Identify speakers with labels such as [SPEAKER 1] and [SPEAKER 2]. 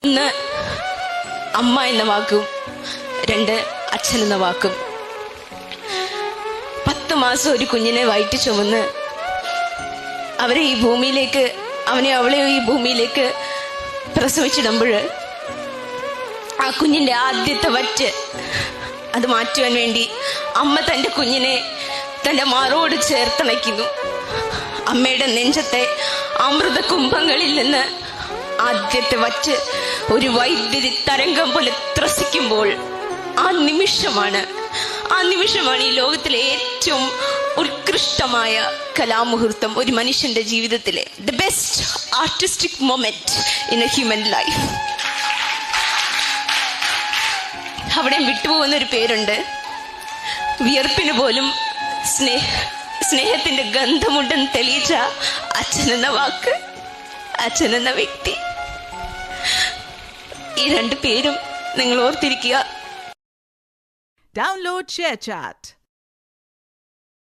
[SPEAKER 1] ഒന്ന് അമ്മ എന്ന വാക്കും, രണ്ട് അച്ഛൻ എന്ന വാക്കും. 10 മാസം ഒരു കുഞ്ഞിനെ വയറ്റി ചുമന്ന് അവളെ ഈ ഭൂമിയിലേക്ക് പ്രസവിച്ചിടുമ്പോൾ ആ കുഞ്ഞിന്റെ ആദ്യത്തെ വറ്റ് അത് മാറ്റുവാൻ വേണ്ടി അമ്മ തൻ്റെ കുഞ്ഞിനെ തൻ്റെ മാറോട് ചേർത്തണയ്ക്കുന്നു. അമ്മയുടെ നെഞ്ചത്തെ അമൃത കുംഭങ്ങളിൽ നിന്ന് ആദ്യത്തെ വറ്റ് ഒരു വൈദ്യുതി തരംഗം പോലെ ത്രസിക്കുമ്പോൾ ആ നിമിഷമാണ് ഈ ലോകത്തിലെ ഏറ്റവും ഉത്കൃഷ്ടമായ കലാമുഹൂർത്തം ഒരു മനുഷ്യന്റെ ജീവിതത്തിലെ the best artistic moment in A human life. അവിടെ വിട്ടുപോകുന്നൊരു പേരുണ്ട്. വിയർപ്പിന് പോലും സ്നേഹത്തിന്റെ ഗന്ധമുണ്ടെന്ന് തെളിയിച്ച അച്ഛനെന്ന വാക്ക്, അച്ഛനെന്ന വ്യക്തി. ഈ 2 പേരും നിങ്ങൾ ഓർത്തിരിക്കുക.
[SPEAKER 2] Download ShareChat.